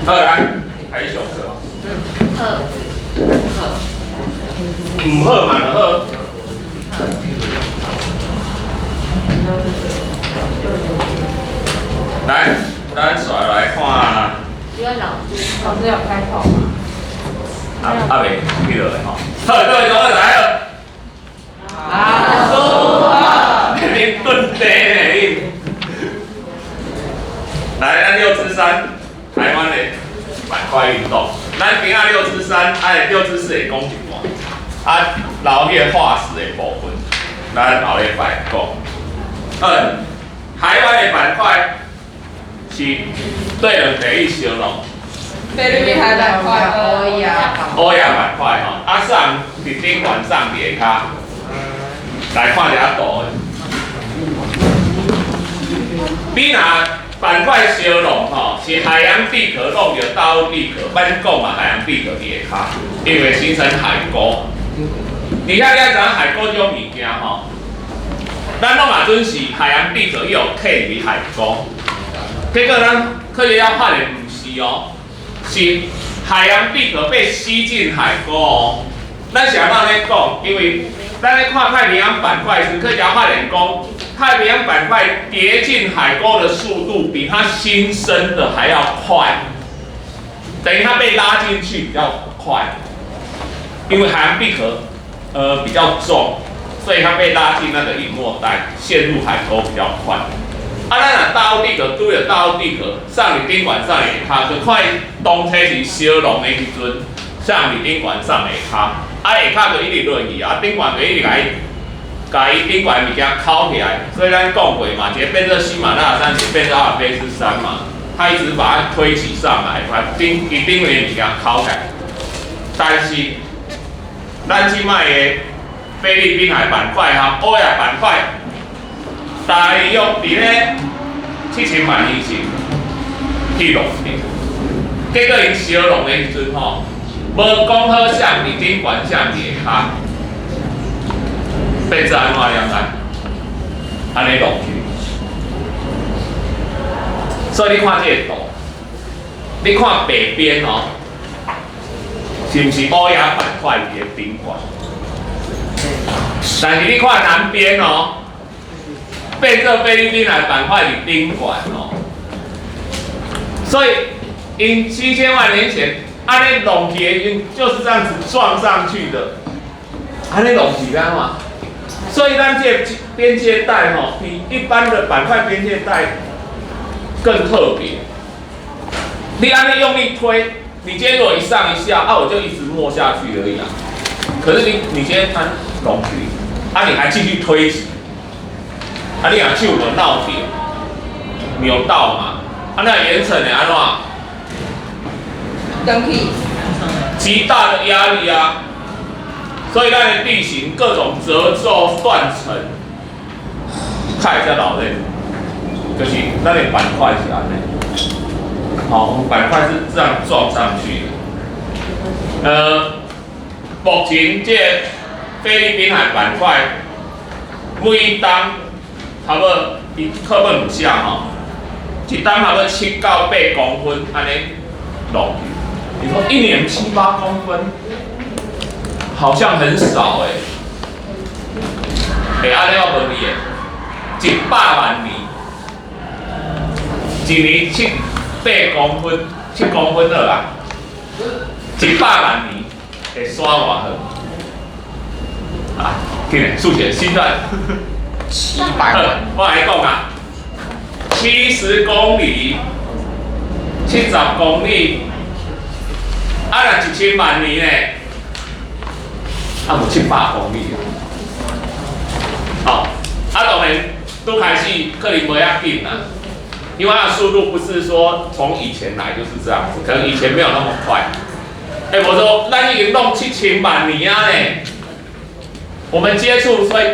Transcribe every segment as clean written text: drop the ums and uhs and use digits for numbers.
好来，还是上课。好，唔好嘛就好。来，咱刷来看。只有老师有开口吗？未记落来吼。好，各位同学来了。恁蹲地呢恁。来，咱6之3，台湾的板块运动。咱今仔6之3，6之4会讲一半。留迄个化石的部分，咱后礼拜讲。台湾的板块是对两地域相容。菲律宾海板块、欧亚板块吼，上伫顶管上伫下骹，来看一下图。你若板块相容吼，是海洋地壳弄着大陆地壳，咱讲嘛海洋地壳伫下骹，因为形成海沟。你看咱知影海沟这种物件吼，咱拢嘛准是海洋地壳有刻入海沟，结果咱科学家发现唔是哦。是海洋地壳被吸进海沟哦。咱想到咧讲，因为咱咧看太平洋板块时，科学家发现讲，太平洋板块跌进海沟的速度比它新生的还要快，等于它被拉进去比较快。因为海洋地壳比较重，所以它被拉进那个隐没带，陷入海沟比较快。咱若大陆地壳拄着大陆地壳上伫顶管上下骹，就看当初是相容的时阵，上伫顶管上下骹，下骹就一直落去，顶管就一直甲伊顶管物件扣起来。所以咱讲过嘛，一个变热喜马拉雅山，一个变热阿尔卑斯山嘛，它一直把它推起上来，把顶面物件扣起来。但是咱即摆的菲律宾海板块欧亚板块。大约伫咧7000万年前去弄的，结果因烧弄的时阵吼，无讲好向伫顶管向下骹，变做安怎样啊？安尼弄去。所以你看这个图，你看北边哦，是毋是欧亚板块里的顶管？但是你看南边哦。变做菲律宾海板块里顶管哦，所以因7000万年前安尼弄起的，就是这样子撞上去的，安尼弄起来嘛。所以咱这边界带吼，比一般的板块边界带更特别。你安尼用力推，你今天如果一上一下，我就一直没下去而已啊。可是你今天安弄起，你还继续推挤。你若手就闹掉，扭到嘛，那岩层的安怎？登去。极大的压力啊，所以咱的地形各种褶皱断层，看一下老类，就是咱的板块是安尼，好，板块是这样撞上去的。目前这菲律宾海板块每当差不多，伊课本有写吼，一担差不多7到8公分，安尼弄。你说1年7、8公分，好像很少安尼我问你，100万年，1年7、8公分，7公分了啦，100万年会刷偌远？今数学新段。700万，我来讲啊，70公里，70公里，若1000万年呢，无700公里好，当然都开始可能不要紧啦，因为它的速度不是说从以前来就是这样子，可能以前没有那么快。我说咱已经弄7000万年啊呢，我们接触所以。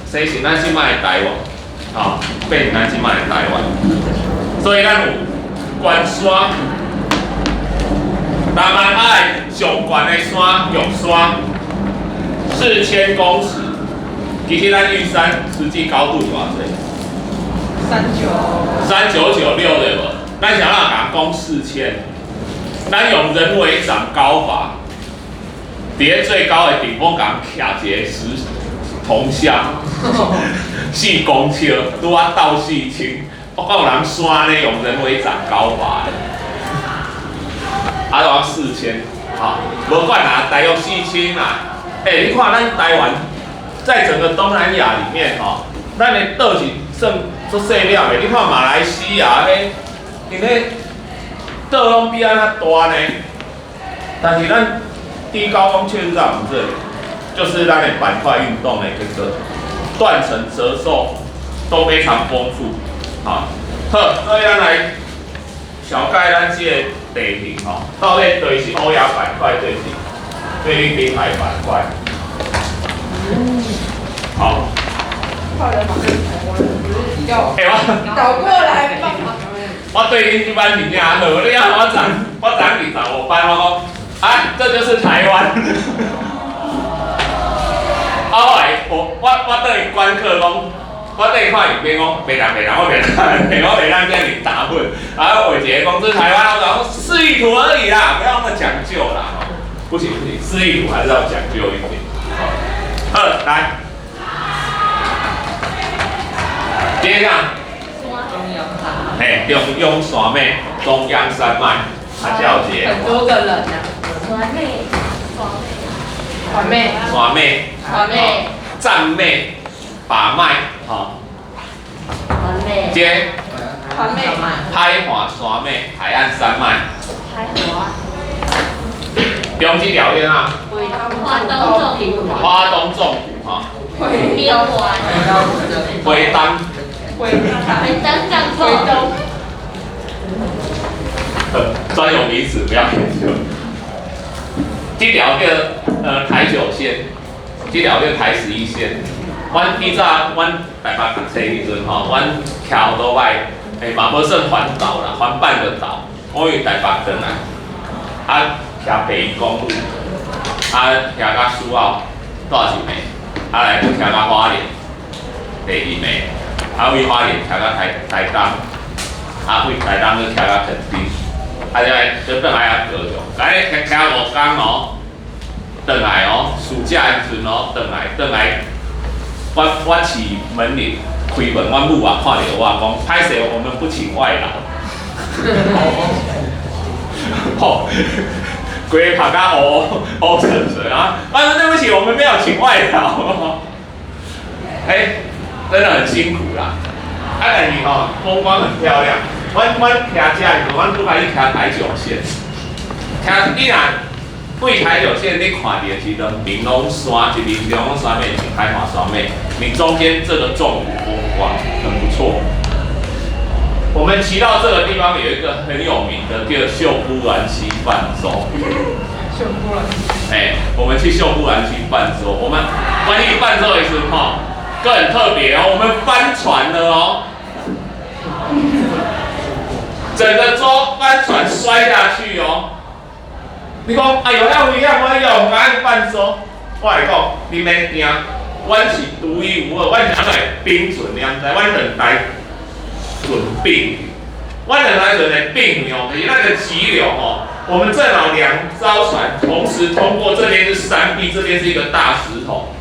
谁是咱即摆的台湾？变成咱即摆的台湾，所以咱有关山，南蛮爱上悬的山玉山，4000公尺。其实咱玉山实际高度偌济？3996对无？咱想要讲讲4000，咱用人为长高法，伫最高的顶峰港徛一个石铜像，4公尺，拄啊到4千，我讲有人山咧用人为长高法的，啊，要4000，好，无管啦，大约4000啦。你看咱台湾在整个东南亚里面咱的岛是算足细了的。你看马来西亚因迄岛拢比安那大呢，但是咱低高峰确实在我们这里，就是咱的板块运动的这个断层折寿都非常丰富。好，所以咱来小概咱这个地形到底对是欧亚板块，对是菲律宾海板块。好。快来马上台湾，不是要我倒过来放。我对恁这班评价好，你要我长去找我班，我讲这就是台湾。后来我对伊观课讲，我对伊看影片讲，袂当，我袂当这样子打混。伟杰讲这是台湾，我讲示意图而已啦，不要那么讲究啦。不行，示意图还是要讲究一点。来。接上，中央山脉，中央山脉，叫节。很多个人呐。传妹，赞妹，把脉，接。海华山脉，海岸山脉。中这条线啊。花东纵谷回当。专有名词不要研究。这条叫台9线，这条叫台11线。阮以早阮台北读册迄阵阮骑好多摆，嘛无算环岛啦，环半个岛。我由台北转来，骑北宜公路，骑到苏澳大一暝，来去骑到花莲第2暝。为花莲骑到台东，为台东去骑到垦丁，就转来高雄。骑5天转来暑假的时阵转来，我饲门铃开门，阮母看到我讲，歹势，我们不请外劳。规个拍甲乌沉沉啊！说对不起，我们没有请外劳。真的很辛苦啦。但是风光很漂亮。阮骑车的时候，阮拄开去骑台9线。你若对台9线，你看到是两边拢山，一边中央山脉，一边海华山脉，你中间这个纵谷风光很不错。我们骑到这个地方有一个很有名的叫秀姑峦溪泛舟。秀姑峦。我们去秀姑峦溪泛舟，我们去泛舟的时候更很特别我们翻船了整个舟翻船摔下去你讲哎呦，遐危险，我有敢泛舟？我来讲，你免惊，阮是独一无二，阮是来冰船，你知？阮两台船并，阮两台船的并就是那个急流我们正好2艘船同时通过，这边是山壁，这边是一个大石头，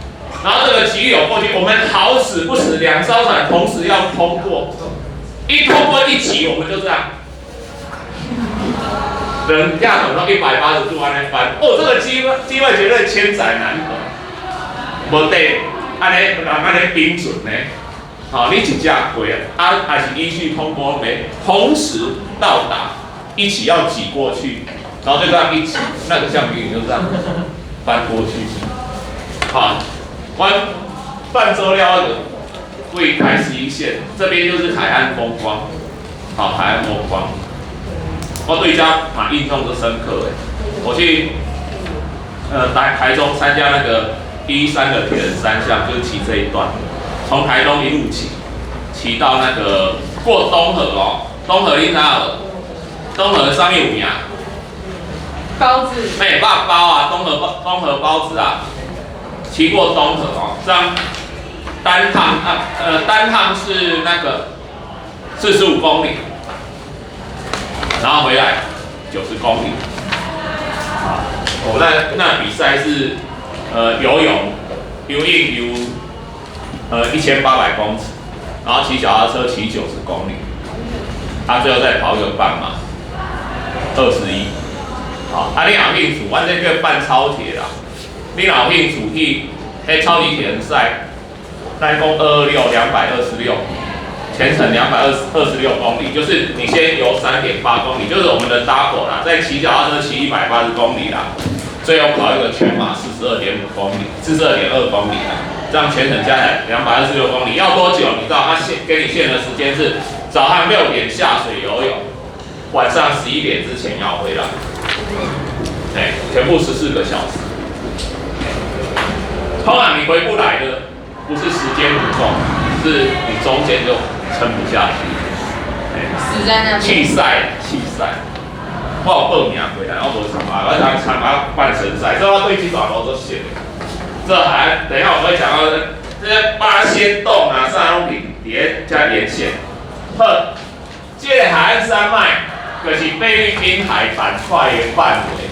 然后这个急流过去，我们好死不死2艘船同时要通过，一通过一起，我们就这样。人下船到180度安尼翻，这个机会绝对千载难逢。无得安尼冰准呢，你一架过还是依序通过没？同时到达，一起要挤过去，然后就这样一挤，那个橡皮云就这样翻过去。泛舟了为台11线，这边就是海岸风光，海岸风光。我对家蛮印象都深刻的。我去台中参加那个113的铁人3项，就是骑这一段，从台东一路骑到那个过东河东河你知道？东河上面有名包子。肉包啊，东河包子啊，骑过东河这样单趟是那个45公里。然后回来90公里，哦，那比赛是游泳游1800公尺，然后骑脚踏车骑90公里，他最后再跑一个半马21。好，你若兴趣，阮这叫半超铁啦。你若有兴趣去迄超级铁人赛，咱讲226，全程226公里，就是你先游3.8公里，就是我们的 double 啦，再骑脚踏车骑180公里啦，最后跑一个全马42.5公里，42.2公里啦，这样全程加起来226公里，要多久？你知道他给你限的时间是早上6点下水游泳，晚上11点之前要回来，全部14个小时。通常你回不来的，不是时间不够，是你中间就撑不下去，死在那边。弃赛。我有报名回来，我无参加，我参加半程赛，所以我对这段路都熟。这还等一下我会讲到这些八仙洞啊，啥拢伫加连线。好，这个海岸山脉就是菲律宾海板块的范围。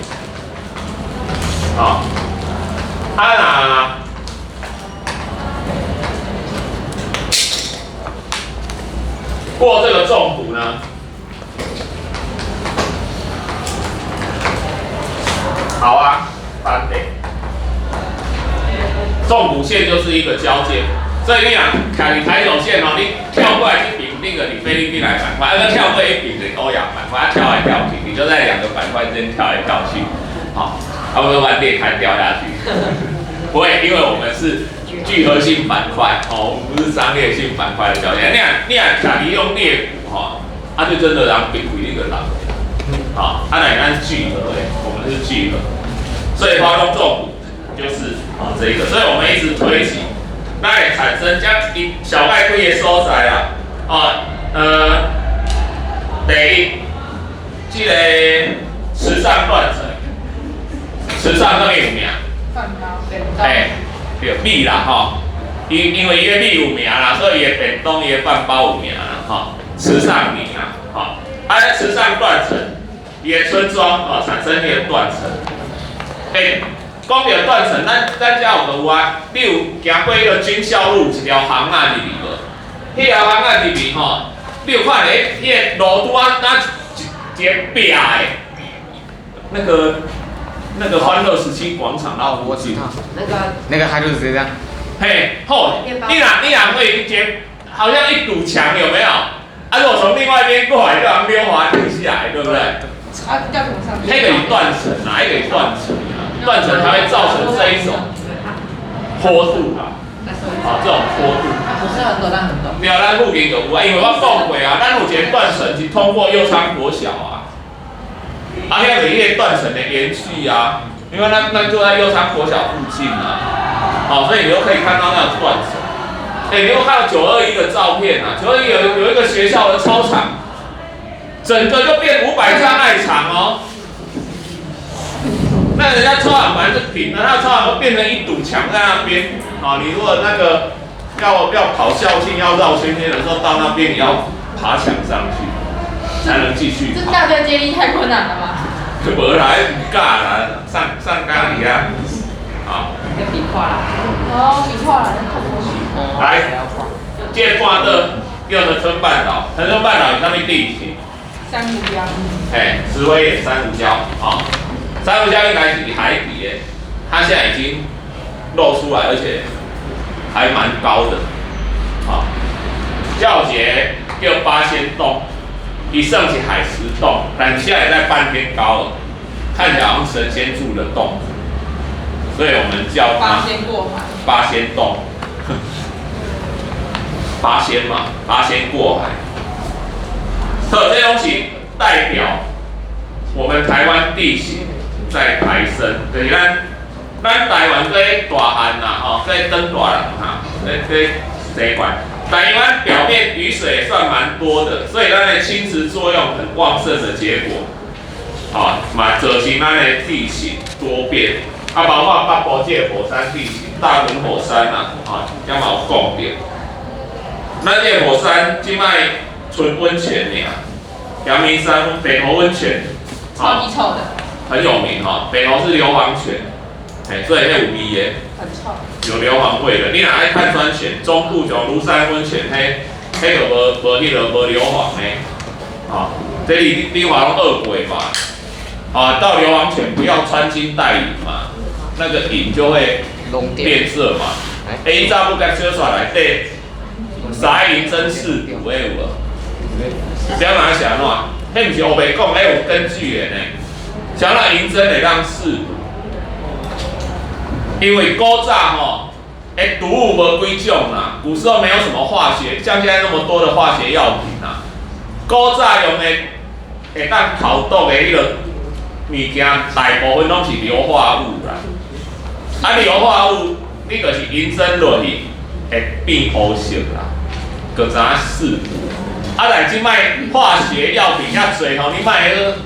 过这个纵谷呢，好啊，翻的。纵谷线就是一个交界，所以你看你抬手线哦，你跳过来去顶那个你菲律宾来板块，那跳过一顶的欧亚板块，跳来跳去，你就在2个板块之间跳来跳去，好，他们会把裂开掉下去。不会，因为我们是聚合性板块，我们不是张裂性板块的交界。你看你用裂谷就真的让变回一个人，乃按聚合我们是聚合，所以花东纵谷就是这个，所以我们一直推行，那也产生将小概几个所在啦，第一，这个池上断层，池上那边有名。对，米啦因为伊个米有名啦，所以伊个便当伊个饭包有名啦池上米啦池上断层，伊个村庄产生伊个断层。讲到断层，咱遮有啊，你有行过迄个军校路一条巷仔入去无？迄条巷仔入去你有看到迄个路拄一个壁的，那个欢乐17广场我知道，那个它就是这样。你若会好像一堵墙有没有？如果从另外一边过来，就让溜滑梯下来，对不对？叫什么上？那个有断层那个有断层断层才会造成这一种坡度这种坡度。不是很陡，但很陡。没有，咱附近就有因为我讲过咱有一个断层是通过右昌国小遐有一个断层的延续因为那就在右昌国小附近所以你就可以看到那个断层。你有看到921的照片921有一个学校的操场，整个就变500障碍场那人家操场本来是平的，那操场都变成一堵墙在那边你如果那个要跑校庆要绕圈圈的时候，到那边你要爬墙上去，才能继续跑。这大队接力太困难了吧？无啦，唔敢啦，上岗里要比划啦。比划啦，那看过去。来，这半岛叫做春半岛，恒春半岛有啥物地形？珊瑚礁。石灰岩珊瑚礁珊瑚礁应该是海底的，它现在已经露出来，而且还蛮高的。叫节叫八仙洞，伊算是海蚀洞，但现在在半天高了，看起来好像神仙住的洞，所以我们叫它八仙过海。八仙洞，八仙嘛，八仙过海。这东西代表我们台湾地形在抬升，就是咱台湾这大汉这登大人这一块。台湾表面雨水算蛮多的，所以它的侵蚀作用很旺盛的结果，造成它的地形多变。包括北部这个火山地形，大屯火山也嘛有讲到。咱这个火山即摆纯温泉阳明山北投温泉，超级臭的。很有名哈，北投是硫磺泉，所以那有味的，很臭。有硫磺味的。你若爱碳酸泉，中部就庐山温泉，迄个无硫磺的，这你话拢二倍吧？到硫磺泉不要穿金戴银嘛，那个银就会变色嘛。伊早不甲小说内底3银真4补的有无？只要拿起来喏，迄毋是我袂讲，迄有根据的呢。像那银针会当4补，因为古早毒物无几种啦，古时候没有什么化学，像现在那么多的化学药品啦。古早用的会当逃毒的迄个物件，大部分拢是硫化物啦。硫化物你就是银针落去会变黑色啦，就知影4补。但即摆化学药品遐侪吼，你莫迄个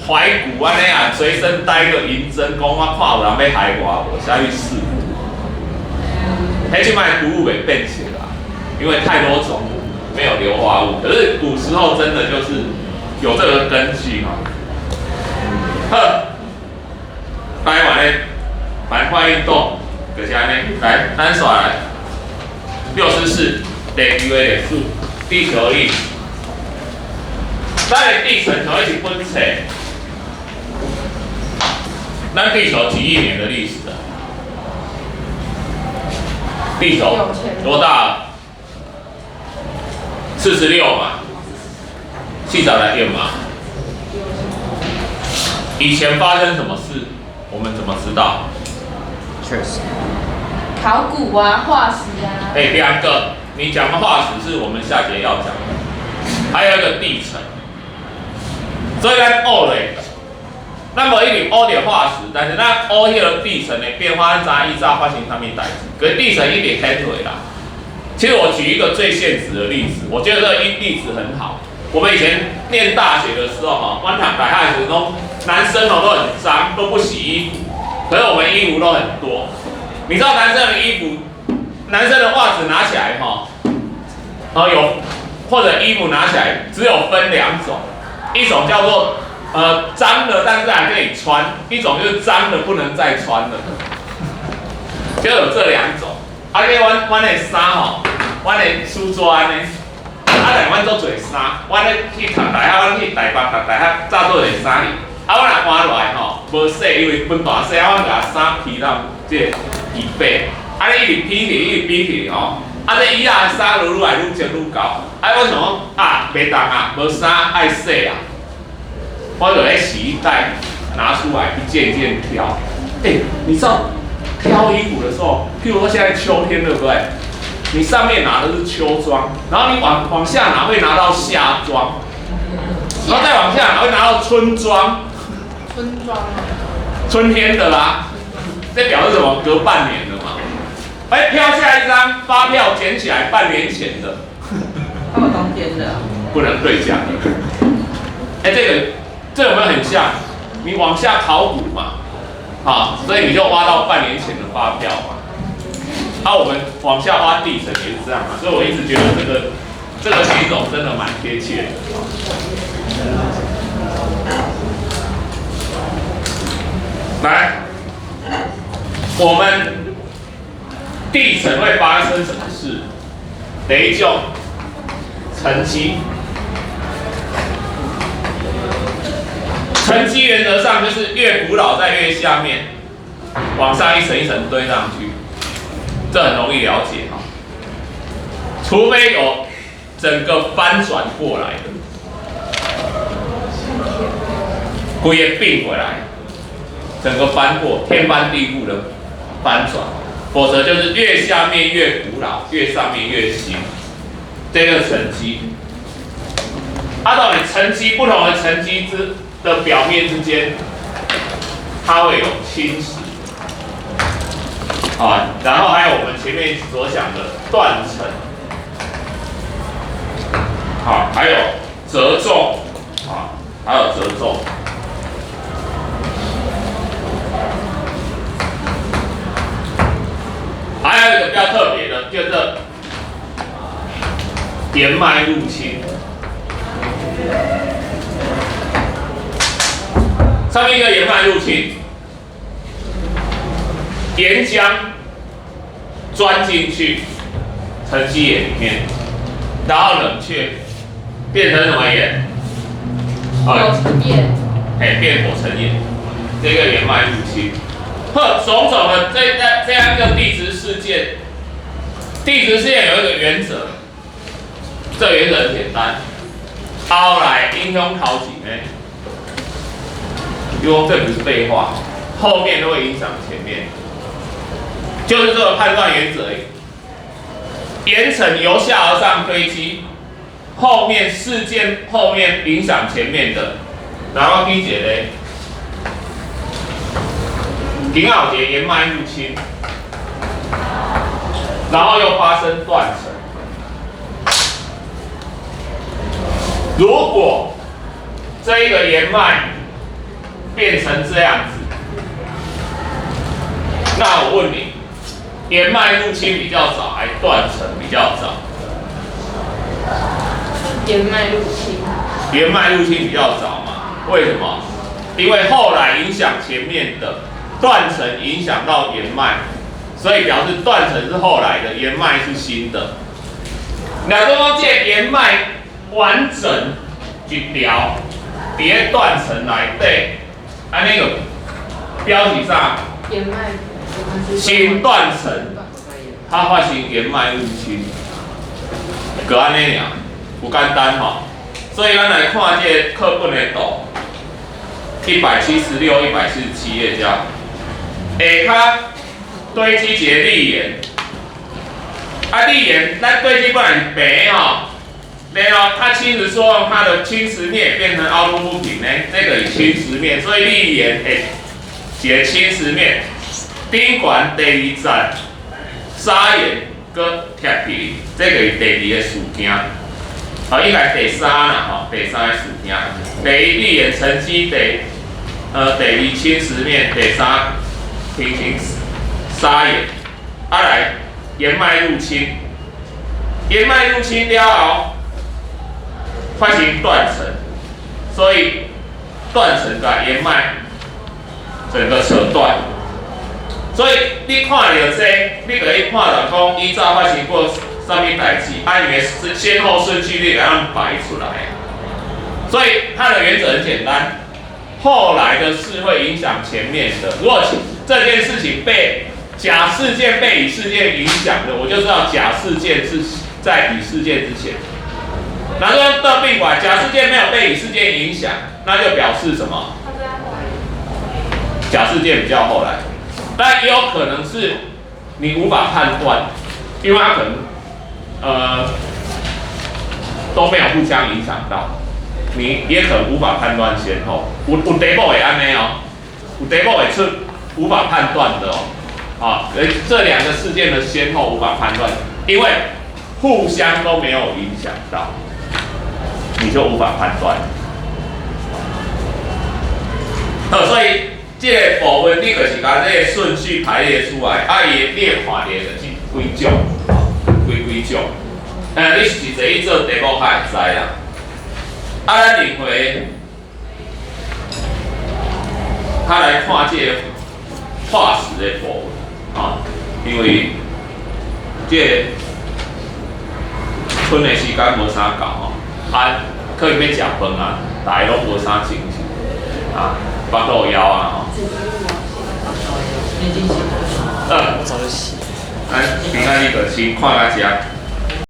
怀古安尼啊，随身带个银针，讲我看有人要害我，无啥去4补。迄即摆毒物袂变色啦，因为太多种没有硫化物。可是古时候真的就是有这个根据哈。来完咧，板块运动就是安尼，来单刷来。64地球的历史，地球历史。咱的地层从一起分册，咱地球几亿年的历史了？地球多大？46嘛，细找来验嘛。以前发生什么事，我们怎么知道？确实。考古啊，化石啊。2个，你讲的化石是我们下节要讲的，还有一个地层。所以咱学咧，咱无一定学着化石，但是咱学迄个地层的变化，咱知道发生啥物代志。可是地层一定很对啦。其实我举一个最现实的例子，我觉得这个例子很好。我们以前念大学的时候阮读大学的时候，男生都很脏，都不洗衣服，可是我们衣服都很多。你知道男生的衣服，男生的袜子拿起来有或者衣服拿起来，只有分2种。一种叫做脏的，但是还可以穿；一种就是脏的不能再穿了。就有这2种。阮的衫阮的书桌安尼，但阮做侪衫，阮咧去读大学，阮去台北读大学，早做个衫哩。阮若换落来无洗，因为分大洗，阮甲衫披到这衣背，你一直披起，一直披起这以后的衫愈来愈整愈高。我想讲袂当无衫爱洗啊，我就在洗衣袋拿出来一件一件挑。你知道挑衣服的时候，譬如说现在秋天对不对？你上面拿的是秋装，然后你往下拿会拿到夏装，然后再往下拿会拿到春装。春装。春天的啦，这表示什么？隔半年的嘛。飘下一张发票，捡起来半年前的。还有冬天的。不能对价的。这有没有很像？你往下考古嘛，所以你就挖到半年前的发票嘛。我们往下挖地层也是这样嘛，所以我一直觉得这个形容真的蛮贴切的。来，我们地层会发生什么事？第一种，沉积。沉积原则上就是越古老在越下面，往上一层一层堆上去，这很容易了解哈。除非有整个翻转过来的，规个并回来。整个翻过天翻地覆的翻转，否则就是越下面越古老，越上面越新。这个沉积，到底沉积不同的沉积的表面之间，它会有侵蚀，然后还有我们前面所讲的断层，还有折皱，还有折皱。还有一个比较特别的，就是岩脉入侵。上面一个盐脉入侵，岩浆钻进去沉积岩里面，然后冷却，变成什么岩？火成岩，变火成岩，这个岩脉入侵，种种的这样一个地质事件，地质事件有一个原则，这个原则很简单，后来影响头前呢，因为这不是废话，后面都会影响前面，就是这个判断原则而已。岩层由下而上堆积，后面事件后面影响前面的，然后第一节嘞，顶奥节岩脉入侵，然后又发生断层。如果这一个岩脉变成这样子，那我问你，岩脉入侵比较早，还断层比较早？岩脉入侵。岩脉入侵比较早嘛？为什么？因为后来影响前面的断层，影响到岩脉，所以表示断层是后来的，岩脉是新的。那刚刚这岩脉完整一条，别断层来对，按那个标题上，岩脉。新断层，它发生岩脉入侵，就安尼尔，有简单吼。所以咱来看这个课本的图，176、147页这样，下骹堆积一个砾岩，砾岩咱堆积本来是平吼，然后它侵蚀作用，它的侵蚀面变成凹凸不平呢，这个是侵蚀面，所以砾岩一个侵蚀面。顶悬第二层砂岩搁贴起，这个是第二个事件，应该第三啦，第三个事件。第一砾岩沉积，第二侵蚀面，第三平行砂岩。来岩脉入侵，岩脉入侵了后，发生断层，所以断层把岩脉整个扯断。所以你看到这，你可以看到讲，依照发生过什么代志，按你的先后顺序，你给它摆出来。所以它的原则很简单，后来的事会影响前面的。如果这件事情被甲事件被乙事件影响的，我就知道甲事件是在乙事件之前。然后倒并过来，甲事件没有被乙事件影响，那就表示什么？甲事件比较后来。但也有可能是你无法判断，因为它可能都没有互相影响到，你也可能无法判断先后。有地步会安尼哦，有地步会出无法判断的哦。这两个事件的先后无法判断，因为互相都没有影响到，你就无法判断。所以。这个部分你就是把这个顺序排列出来，伊你看列就是几种，几种。你是直接做题目较会知啦。咱另回，他来看这个化石的部分，因为这剩的时间无啥够可能要食饭啊，大家拢无啥精神巴肚枵我早就洗。平安你就先看到这。